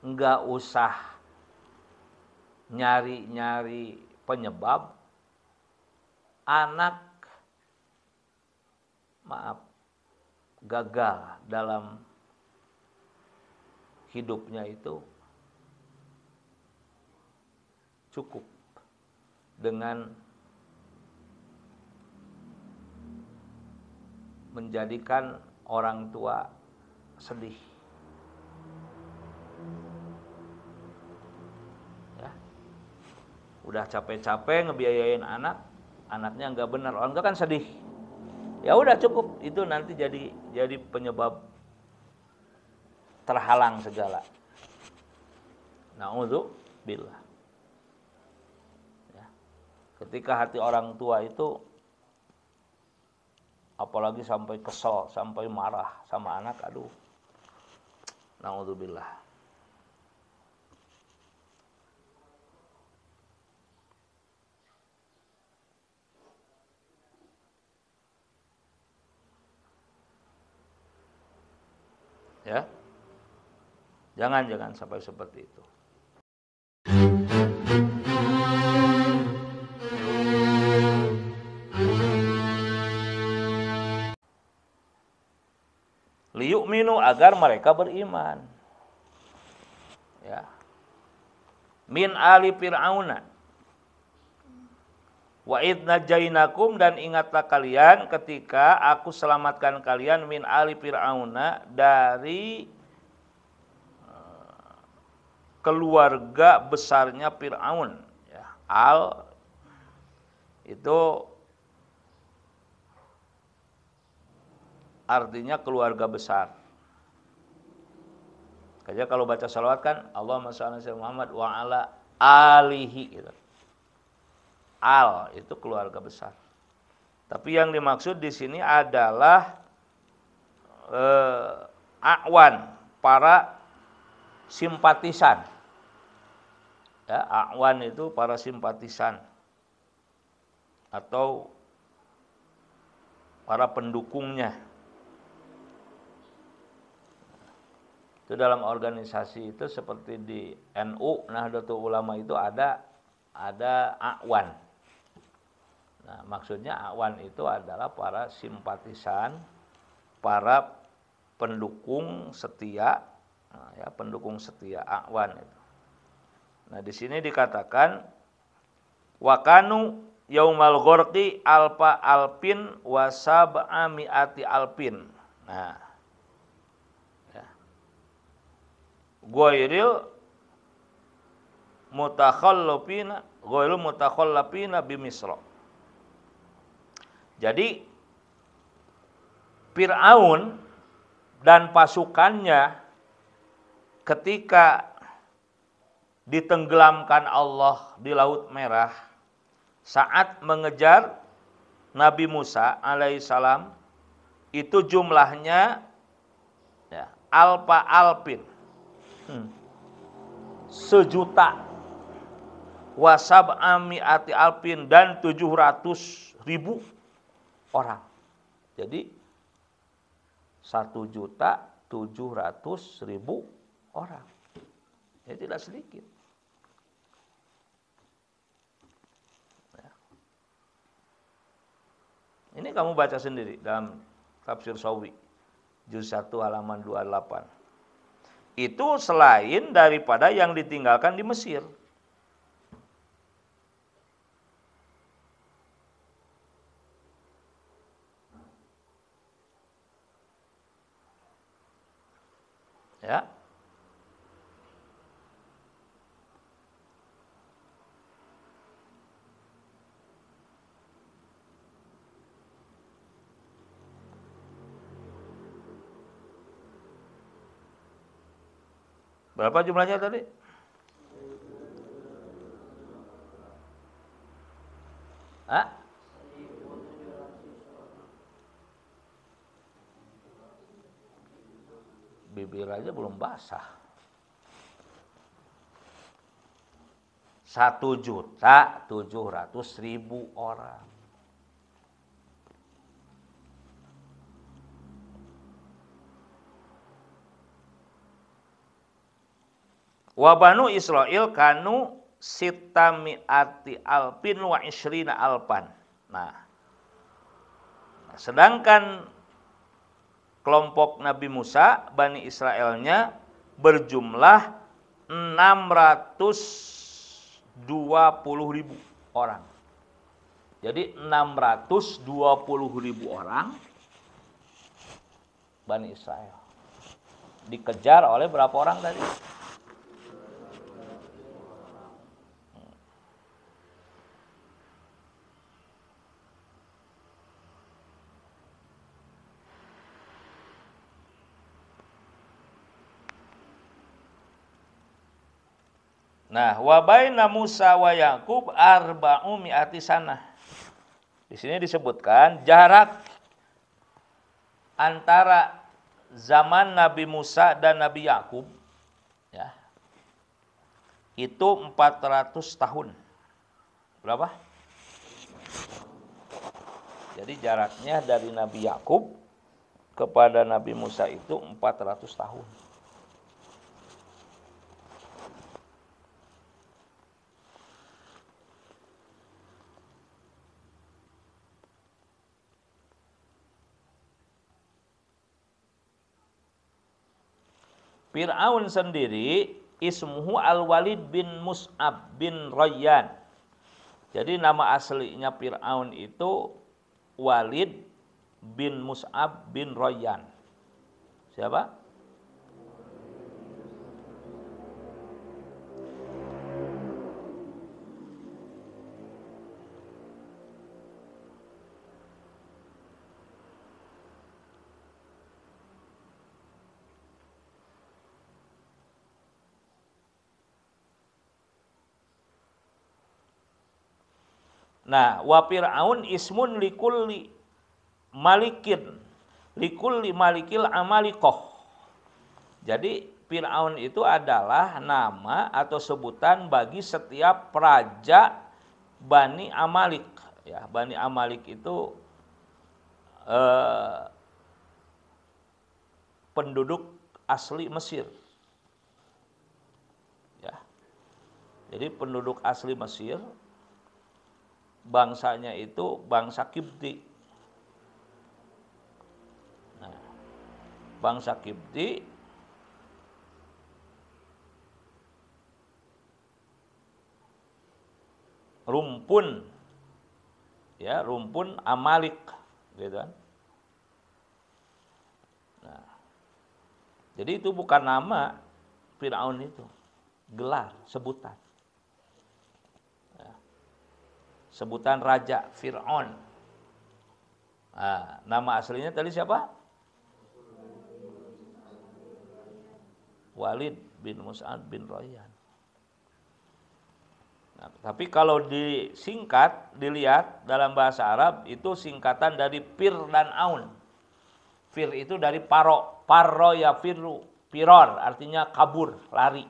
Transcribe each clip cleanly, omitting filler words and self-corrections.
nggak usah nyari-nyari penyebab. Anak gagal dalam hidupnya itu cukup dengan menjadikan orang tua sedih. Ya. Udah capek-capek ngebiayain anak, anaknya nggak benar, orang tua kan sedih. Ya udah cukup, itu nanti jadi penyebab terhalang segala. Na'udzubillah. Ya. Ketika hati orang tua itu apalagi sampai kesel, sampai marah sama anak, aduh. Na'udzubillah. Ya. Jangan sampai seperti itu. Liyu'minu, agar mereka beriman. Ya. Min ali fir'auna. Wa id najainakum, dan ingatlah kalian ketika aku selamatkan kalian min ali fir'auna, dari keluarga besarnya Fir'aun. Ya. Al itu artinya keluarga besar. Kayak kalau baca salawat kan Allahumma shalli ala Muhammad wa ala alihi gitu. Al itu keluarga besar. Tapi yang dimaksud di sini adalah a'wan, para simpatisan. Ya, a'wan itu para simpatisan atau para pendukungnya. Itu dalam organisasi itu seperti di NU, Nahdlatul Ulama itu ada a'wan. Nah, maksudnya a'wan itu adalah para simpatisan, para pendukung setia. Nah, ya, pendukung setia, a'wan itu. Nah, di sini dikatakan wakanu yaumal ghorqi alfa alpin wa sab'a mi'ati alpin. Nah, ya. Ghairil mutakhallafina bimisra. Jadi Fir'aun dan pasukannya ketika ditenggelamkan Allah di Laut Merah saat mengejar Nabi Musa alaihissalam, itu jumlahnya ya, alfa alpin, 1.000.000, wasab'a mi'ati alpin, dan 700.000 orang. Jadi 1.700.000 orang. Ya, tidak sedikit. Ya. Ini kamu baca sendiri dalam tafsir Sawi juz 1 halaman 28. Itu selain daripada yang ditinggalkan di Mesir. Ya. Berapa jumlahnya tadi? Hah? Bibir aja belum basah. 1.700.000 orang. Wa banu Israil kanu sitami'ati alpin wa isrina alpan. Nah, sedangkan kelompok Nabi Musa, Bani Israelnya berjumlah 620.000 orang. Jadi 620.000 orang Bani Israel dikejar oleh berapa orang tadi? Nah, wa baina Musa wa Yakub arba'u mi'ati sanah. Di sini disebutkan jarak antara zaman Nabi Musa dan Nabi Yakub ya, itu 400 tahun. Berapa? Jadi jaraknya dari Nabi Yakub kepada Nabi Musa itu 400 tahun. Fir'aun sendiri ismuhu Al-Walid bin Mus'ab bin Rayyan. Jadi nama aslinya Fir'aun itu Walid bin Mus'ab bin Rayyan. Siapa? Nah, wa fir'aun ismun likulli malikin, likulli malikil amalikoh. Jadi Fir'aun itu adalah nama atau sebutan bagi setiap raja Bani Amalik. Ya, Bani Amalik itu penduduk asli Mesir. Ya, jadi penduduk asli Mesir. Bangsanya itu bangsa Kipti. Nah, bangsa Kipti rumpun, ya rumpun Amalik, gitu kan? Nah, jadi itu bukan nama Fir'aun itu, gelar, sebutan. Sebutan Raja Fir'aun. Nah, nama aslinya tadi siapa? Walid bin Mus'ab bin Rayyan. Nah, tapi kalau disingkat, dilihat dalam bahasa Arab itu singkatan dari Fir dan Aun. Fir itu dari paro, parro ya firru, piror artinya kabur, lari.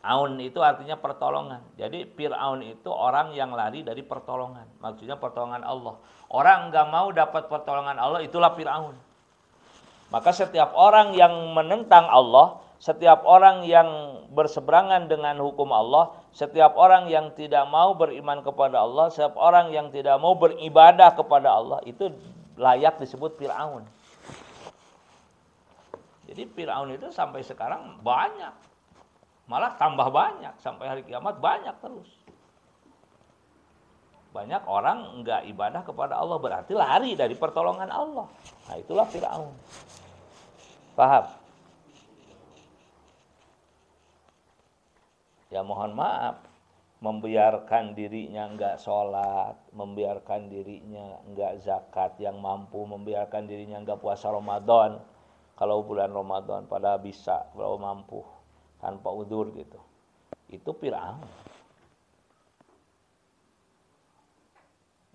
Aun itu artinya pertolongan. Jadi Fir'aun itu orang yang lari dari pertolongan. Maksudnya pertolongan Allah. Orang nggak mau dapat pertolongan Allah, itulah Fir'aun. Maka setiap orang yang menentang Allah, setiap orang yang berseberangan dengan hukum Allah, setiap orang yang tidak mau beriman kepada Allah, setiap orang yang tidak mau beribadah kepada Allah, itu layak disebut Fir'aun. Jadi Fir'aun itu sampai sekarang banyak. Malah tambah banyak, sampai hari kiamat banyak terus. Banyak orang enggak ibadah kepada Allah, berarti lari dari pertolongan Allah. Nah, itulah Fir'aun. Paham? Ya mohon maaf, membiarkan dirinya enggak sholat, membiarkan dirinya enggak zakat yang mampu, membiarkan dirinya enggak puasa Ramadan. Kalau bulan Ramadan pada bisa, kalau mampu. Tanpa udzur gitu. Itu Fir'aun.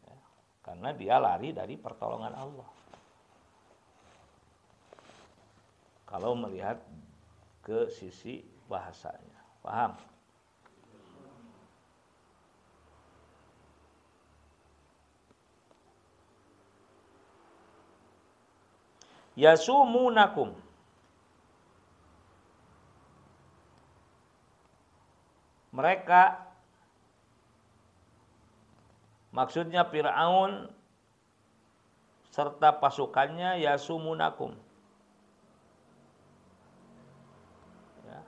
Ya, karena dia lari dari pertolongan Allah. Kalau melihat ke sisi bahasanya. Paham? Yasumunakum. mereka, maksudnya Fir'aun serta pasukannya, yasumunakum, ya,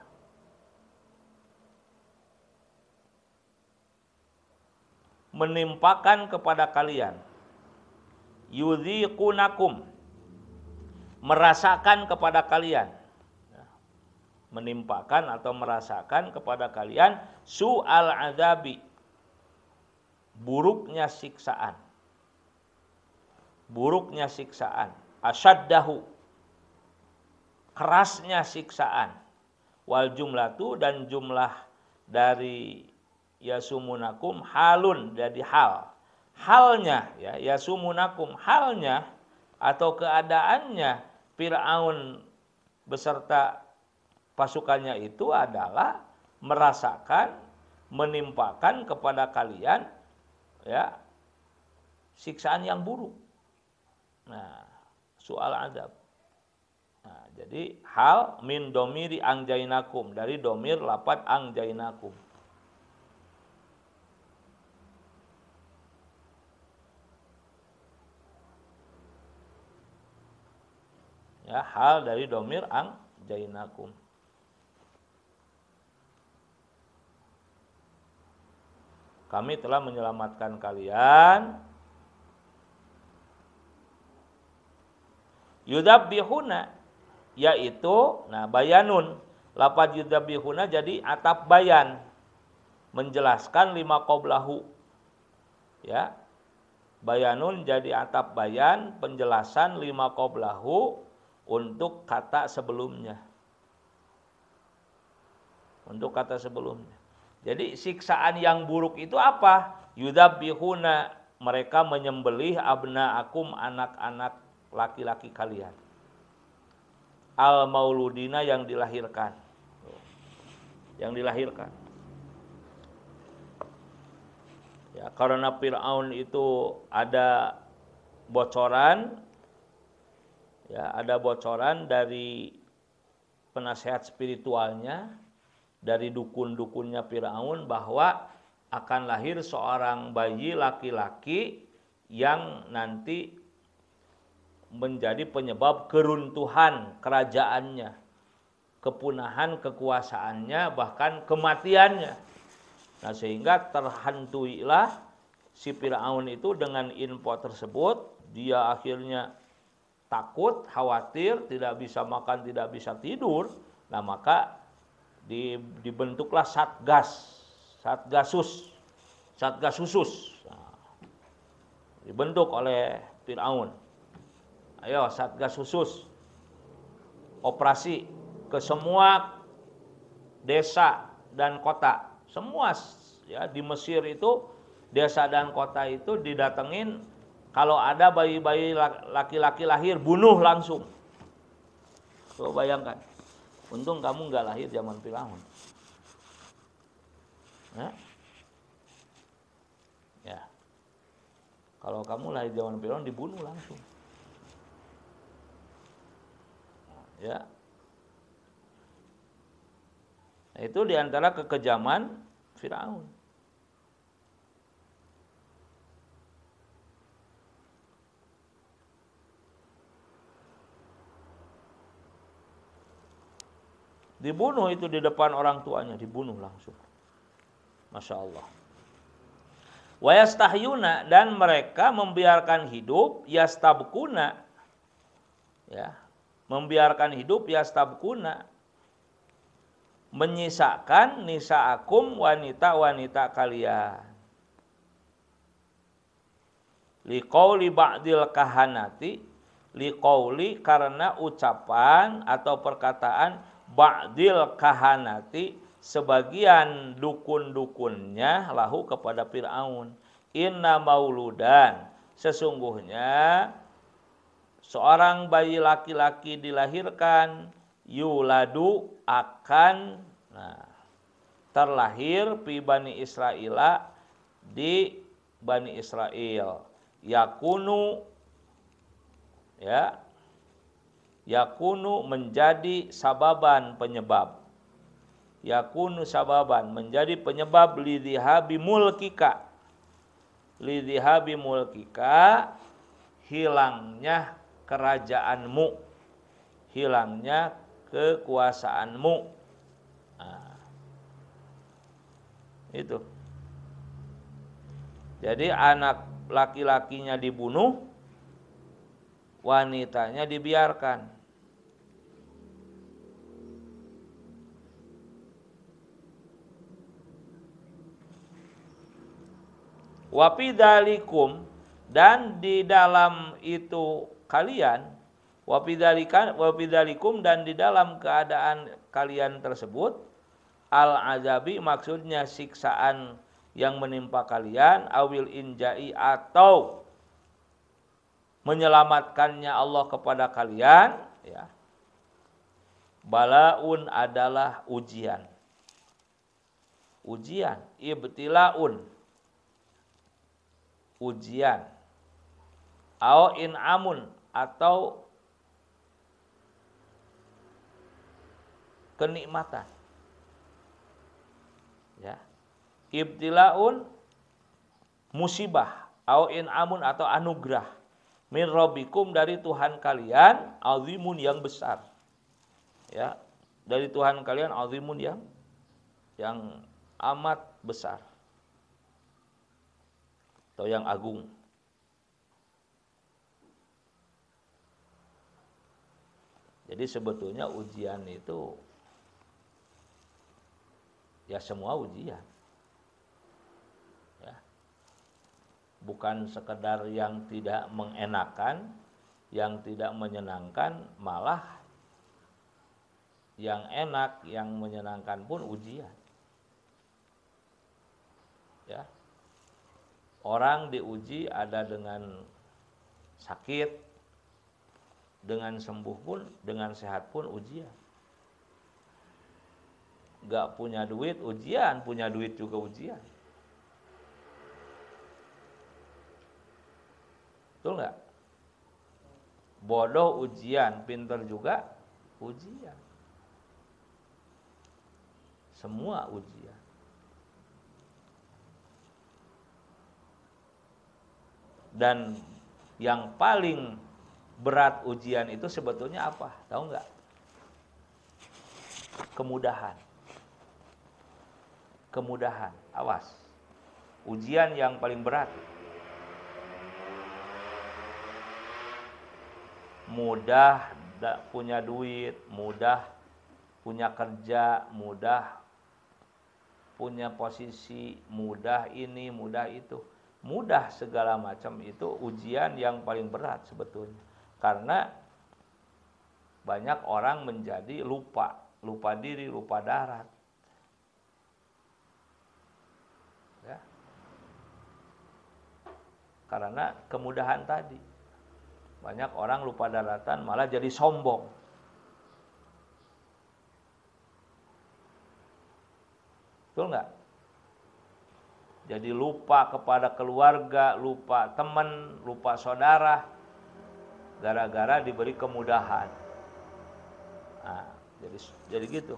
menimpakan kepada kalian, yudhiqunakum, merasakan kepada kalian, menimpakan atau merasakan kepada kalian, su'al adabi, buruknya siksaan, asyaddahu, kerasnya siksaan, wal jumlatu, dan jumlah dari yasumunakum halun, jadi halnya, ya, yasumunakum, halnya atau keadaannya Fir'aun beserta pasukannya itu adalah merasakan, menimpakan kepada kalian, ya, siksaan yang buruk. Nah, soal adab. Nah, jadi hal min domiri angjainakum, dari domir lafad angjainakum. Ya, hal dari domir angjainakum. Kami telah menyelamatkan kalian. Yudabbihuna, yaitu, nah, bayanun, lafaz yudabbihuna jadi atap bayan, menjelaskan lima qoblahu, ya, bayanun jadi atap bayan, penjelasan lima qoblahu untuk kata sebelumnya, Jadi siksaan yang buruk itu apa? Yudabbihuna, mereka menyembelih abnaakum, anak-anak laki-laki kalian, al mauludina, yang dilahirkan, ya, karena Fir'aun itu ada bocoran, ya, ada bocoran dari penasehat spiritualnya, dari dukun-dukunnya Fir'aun, bahwa akan lahir seorang bayi laki-laki yang nanti menjadi penyebab keruntuhan kerajaannya, kepunahan kekuasaannya, bahkan kematiannya. Nah, sehingga terhantuilah si Fir'aun itu dengan info tersebut. Dia akhirnya takut, khawatir, tidak bisa makan, tidak bisa tidur. Nah, maka dibentuklah satgas khusus. Nah, dibentuk oleh Fir'aun. Ayo, satgas khusus, operasi ke semua desa dan kota, semua, ya, di Mesir itu desa dan kota itu didatengin, kalau ada bayi-bayi laki-laki lahir, bunuh langsung. Coba bayangkan, untung kamu nggak lahir zaman Fir'aun. Ya, kalau kamu lahir zaman Fir'aun, dibunuh langsung. Ya, nah, itu diantara kekejaman Fir'aun. Dibunuh itu di depan orang tuanya, dibunuh langsung. Masya Allah. Wa yastahyuna, dan mereka membiarkan hidup, yastabkuna, ya, membiarkan hidup, yastabkuna, menyisakan nisaakum, wanita-wanita kalian. Liqauli ba'dil kahanati, liqauli, karena ucapan atau perkataan ba'dil kahanati, sebagian dukun-dukunnya, lahu, kepada Fir'aun. Inna mauludan, sesungguhnya seorang bayi laki-laki dilahirkan, yuladu, akan, nah, terlahir, fi Bani Israila, di Bani Israel, yakunu, ya, yakunu, menjadi sababan, penyebab, yakunu sababan, menjadi penyebab lidhihabi mulkika, hilangnya kerajaanmu, hilangnya kekuasaanmu. Nah, itu. Jadi anak laki-lakinya dibunuh, wanitanya dibiarkan. Wapidalikum, dan di dalam itu kalian, wapidalikum, dan di dalam keadaan kalian tersebut, al-azabi maksudnya siksaan yang menimpa kalian, awil injai atau menyelamatkannya Allah kepada kalian, ya. Balaun adalah ujian. Ujian, ibtilaun, ujian. Au in'amun, atau kenikmatan. Ya. Ibtilaun musibah, au in'amun atau anugerah. Min rabbikum, dari Tuhan kalian, azimun yang besar. Ya, dari Tuhan kalian azimun yang amat besar. Atau yang agung. Jadi sebetulnya ujian itu ya semua ujian. Ya. Bukan sekedar yang tidak mengenakan, yang tidak menyenangkan, malah yang enak, yang menyenangkan pun ujian. Ya. Orang diuji ada dengan sakit, dengan sembuh pun, dengan sehat pun ujian. Gak punya duit ujian, punya duit juga ujian. Betul gak? Bodoh ujian, pintar juga ujian. Semua ujian. Dan yang paling berat ujian itu sebetulnya apa? Tahu nggak? Kemudahan. Kemudahan. Awas. Ujian yang paling berat. Mudah punya duit, mudah punya kerja, mudah punya posisi, mudah ini, mudah itu. Mudah segala macam itu ujian yang paling berat sebetulnya. Karena banyak orang menjadi lupa diri, lupa darat. Ya. Karena kemudahan tadi. Banyak orang lupa daratan malah jadi sombong. Betul nggak? Jadi lupa kepada keluarga, lupa teman, lupa saudara, gara-gara diberi kemudahan. Nah, jadi gitu.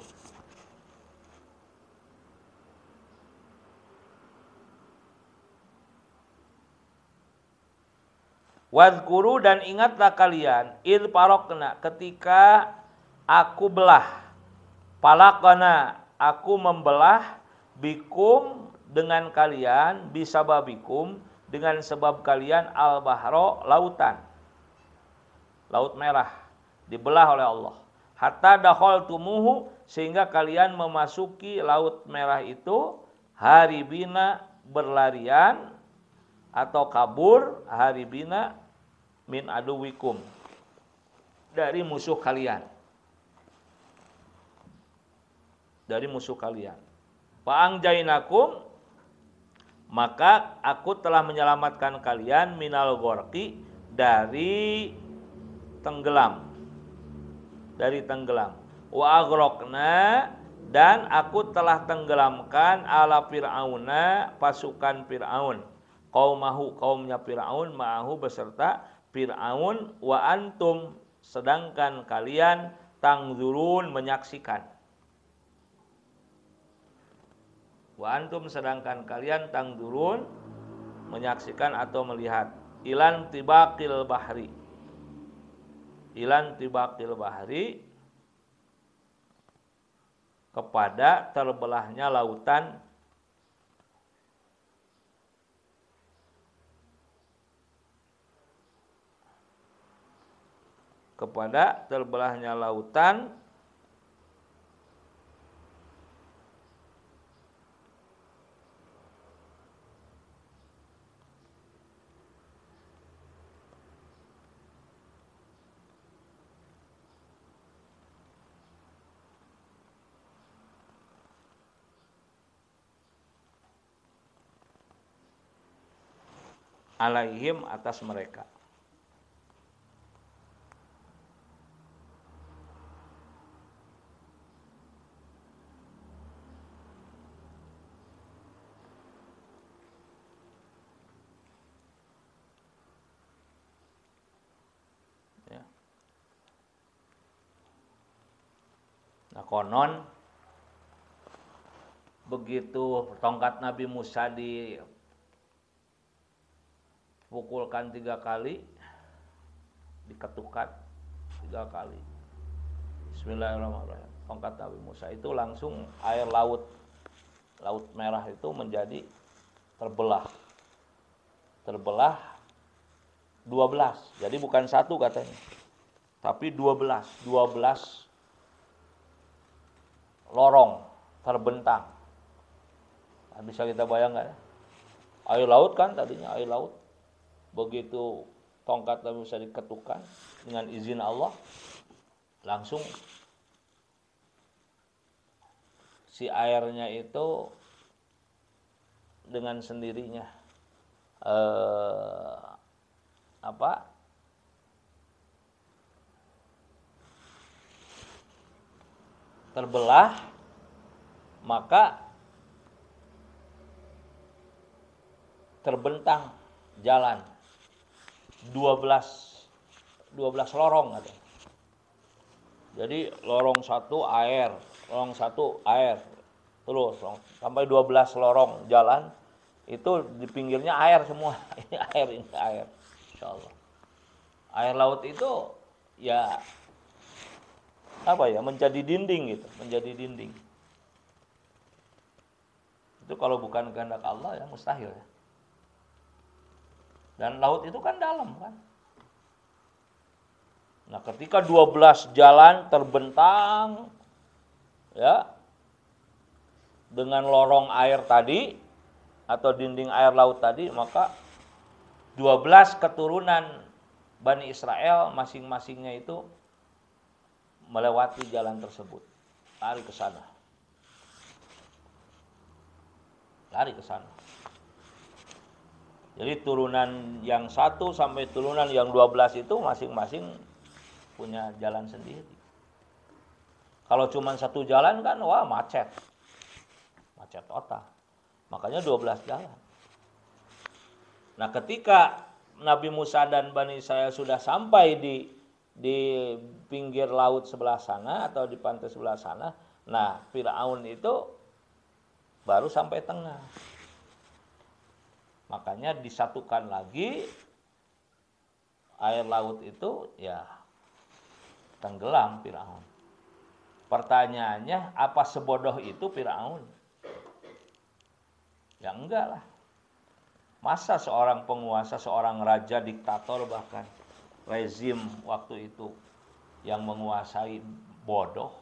Wadhkuru, dan ingatlah kalian, id parokna, ketika aku belah, palakona, aku membelah, bikum, dengan kalian, bisababikum, dengan sebab kalian, al-bahro, lautan, laut merah, dibelah oleh Allah. Hatta dakhaltumuhu, sehingga kalian memasuki laut merah itu, haribina, berlarian, atau kabur, haribina, min aduwikum, dari musuh kalian. Dari musuh kalian. Fa'angjainakum, maka aku telah menyelamatkan kalian, minal gorki, dari tenggelam. Dari tenggelam. Wa aghraqna, dan aku telah tenggelamkan ala Fir'auna, pasukan Fir'aun. Qaumahu, kaumnya Fir'aun, ma'ahu, beserta Fir'aun, wa antum, sedangkan kalian, tangzurun, menyaksikan. Wa antum sedangkan kalian tangdurun menyaksikan atau melihat ilan tibaqil bahri. Ilan tibaqil bahri kepada terbelahnya lautan kepada terbelahnya lautan alaihim atas mereka. Ya. Nah, konon begitu tongkat Nabi Musa dipukulkan 3 kali, diketukkan 3 kali. Bismillahirrahmanirrahim. Tongkat Nabi Musa itu langsung air laut merah itu menjadi terbelah 12. Jadi bukan 1 katanya, tapi 12 lorong terbentang. Nah, bisa kita bayangkan ya. Air laut kan tadinya air laut. Begitu tongkat Nabi Musa diketukkan dengan izin Allah, langsung si airnya itu dengan sendirinya terbelah, maka terbentang jalan 12 lorong ada. Jadi lorong 1 air, lorong 1 air, terus sampai 12 lorong jalan itu di pinggirnya air semua. Ini air, insyaallah. Air laut itu ya menjadi dinding gitu, menjadi dinding. Itu kalau bukan kehendak Allah ya mustahil ya. Dan laut itu kan dalam kan. Nah, ketika 12 jalan terbentang ya dengan lorong air tadi atau dinding air laut tadi, maka 12 keturunan Bani Israel masing-masingnya itu melewati jalan tersebut, lari ke sana. Jadi turunan yang 1 sampai turunan yang 12 itu masing-masing punya jalan sendiri. Kalau cuma 1 jalan kan wah macet total. Makanya 12 jalan. Nah, ketika Nabi Musa dan Bani Israel sudah sampai di pinggir laut sebelah sana atau di pantai sebelah sana, nah Firaun itu baru sampai tengah. Makanya disatukan lagi air laut itu ya tenggelam Firaun. Pertanyaannya, apa sebodoh itu Firaun? Ya enggak lah. Masa seorang penguasa, seorang raja, diktator bahkan rezim waktu itu yang menguasai bodoh?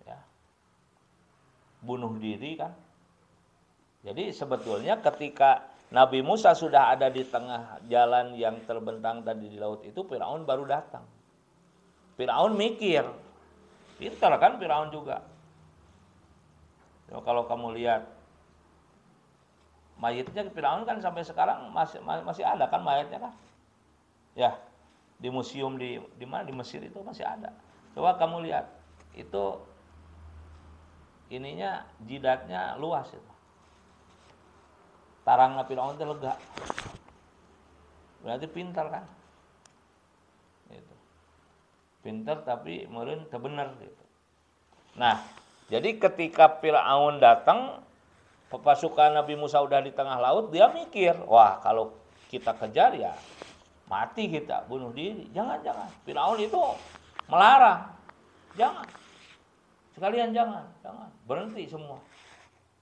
Ya. Bunuh diri kan? Jadi sebetulnya ketika Nabi Musa sudah ada di tengah jalan yang terbentang tadi di laut itu, Firaun baru datang. Firaun mikir, pintar kan Firaun juga. Kalau kamu lihat mayitnya Firaun kan sampai sekarang masih ada kan mayatnya kan? Ya, di museum di mana di Mesir itu masih ada. Coba kamu lihat, itu ininya jidatnya luas itu. Tarangna Firaun itu lega. Berarti pintar kan? Gitu. Pintar tapi meureun teu bener gitu. Nah, Jadi ketika Fir'aun datang, pasukan Nabi Musa udah di tengah laut, dia mikir, wah kalau kita kejar ya mati kita, bunuh diri. Jangan. Fir'aun itu melarang. Jangan. Sekalian jangan. Berhenti semua.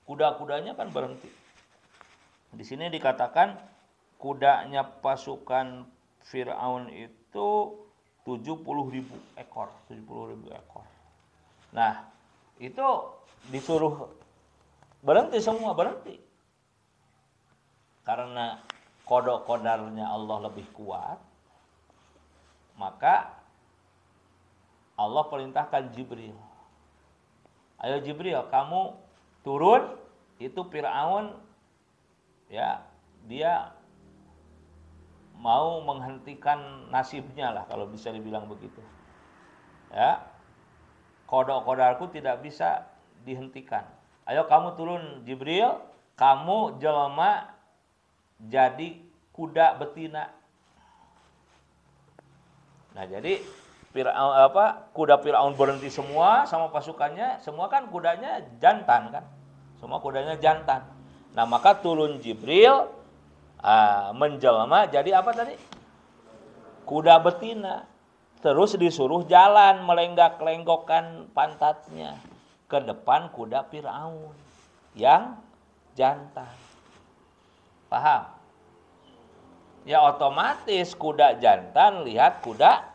Kuda-kudanya kan berhenti. Di sini dikatakan kudanya pasukan Fir'aun itu 70.000 ekor. Nah, itu disuruh berhenti semua, berhenti. Karena kodok-kodarnya Allah lebih kuat, maka Allah perintahkan Jibril. Ayo Jibril, kamu turun, itu Fir'aun ya, dia mau menghentikan nasibnya lah kalau bisa dibilang begitu. Ya. Kodok-kodarku tidak bisa dihentikan. Ayo kamu turun Jibril, kamu jelma jadi kuda betina. Nah, jadi kuda Fir'aun berhenti semua sama pasukannya, semua kan kudanya jantan kan. Semua kudanya jantan. Nah, maka turun Jibril menjelma jadi apa tadi? Kuda betina. Terus disuruh jalan melenggak-lenggokkan pantatnya ke depan kuda Fir'aun yang jantan. Paham? Ya otomatis kuda jantan lihat kuda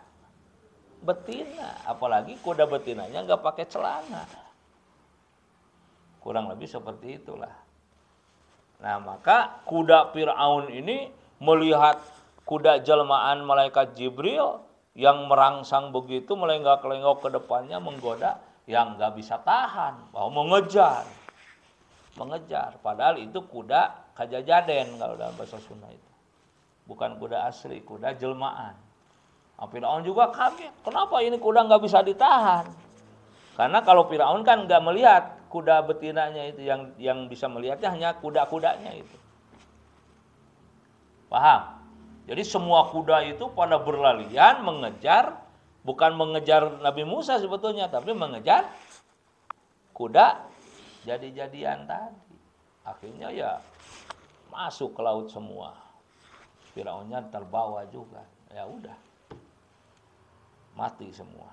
betina. Apalagi kuda betinanya nggak pakai celana. Kurang lebih seperti itulah. Nah, maka kuda Fir'aun ini melihat kuda jelmaan malaikat Jibril yang merangsang begitu, melenggak-lenggok ke depannya, menggoda, yang nggak bisa tahan, mau mengejar. Padahal itu kuda kajajaden kalau dalam bahasa Sunda itu. Bukan kuda asli, kuda jelmaan. Fir'aun juga kaget, kenapa ini kuda nggak bisa ditahan? Karena kalau Fir'aun kan nggak melihat kuda betinanya itu, yang bisa melihatnya hanya kuda-kudanya itu. Paham? Jadi semua kuda itu pada berlarian mengejar, bukan mengejar Nabi Musa sebetulnya, tapi mengejar kuda jadi-jadian tadi. Akhirnya ya masuk ke laut semua. Fir'aunnya terbawa juga. Ya udah. Mati semua.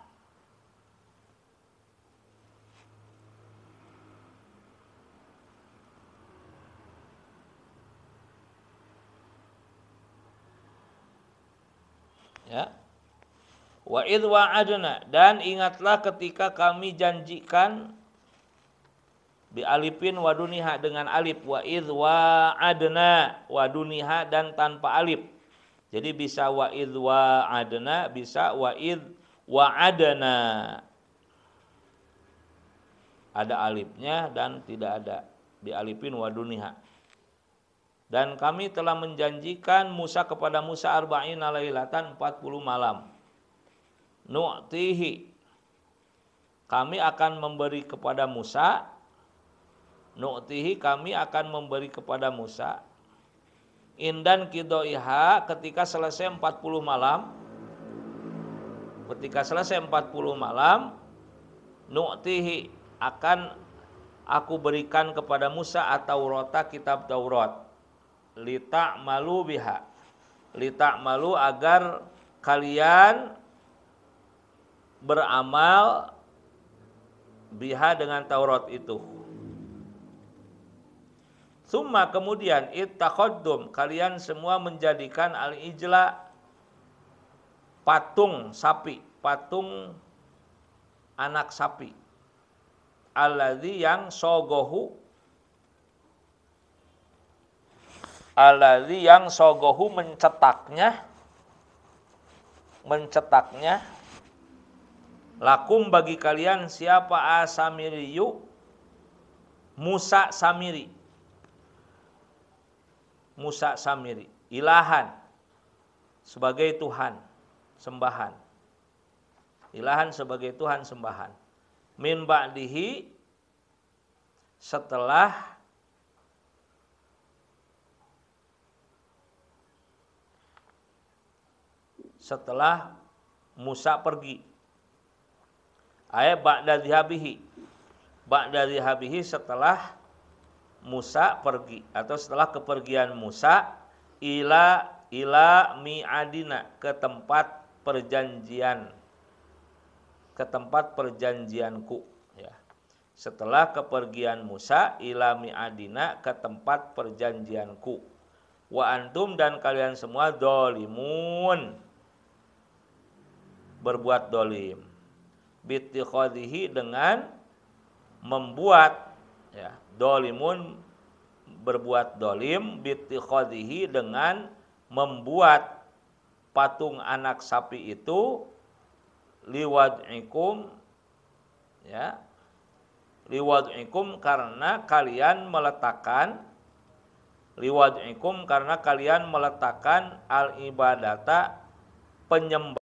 Ya. Wa idh wa'adna, dan ingatlah ketika kami janjikan bi alifin wa duniha dengan alif, wa idh wa'adna wa duniha dan tanpa alif. Jadi bisa wa idh wa'adna, bisa wa idh wa'adna. Ada alifnya dan tidak ada, bi alifin wa duniha. Dan kami telah menjanjikan Musa kepada Musa arba'ina lailatan, 40 malam. Nu'tihi, kami akan memberi kepada Musa. Nu'tihi, kami akan memberi kepada Musa. Indan kidoiha, ketika selesai 40 malam. Ketika selesai 40 malam, nu'tihi, akan aku berikan kepada Musa at-Taurata, kitab Taurat. Lita'malu biha, lita'malu, agar kalian beramal biha dengan Taurat itu. Summa, kemudian ittakhadum, kalian semua menjadikan al-ijla, patung sapi, patung anak sapi. Alladzi yang sogohu, alladzi yang sogohu, mencetaknya lakum, bagi kalian. Siapa? Asamiriyu, Musa Samiri. Musa Samiri, ilahan, sebagai Tuhan sembahan. Ilahan sebagai Tuhan sembahan. Min ba'dihi, setelah Musa pergi. Ba'da dhihabihi, ba'da habihi setelah Musa pergi atau setelah kepergian Musa ila mi'adina ke tempat perjanjianku ya. Setelah kepergian Musa ila mi'adina ke tempat perjanjianku. Wa antum dan kalian semua dolimun berbuat dolim. Bittikhadhihi dengan membuat ya, dolimun berbuat dolim, bittikhadhihi dengan membuat patung anak sapi itu liwad'ikum ya, liwad'ikum karena kalian meletakkan al ibadata penyembahan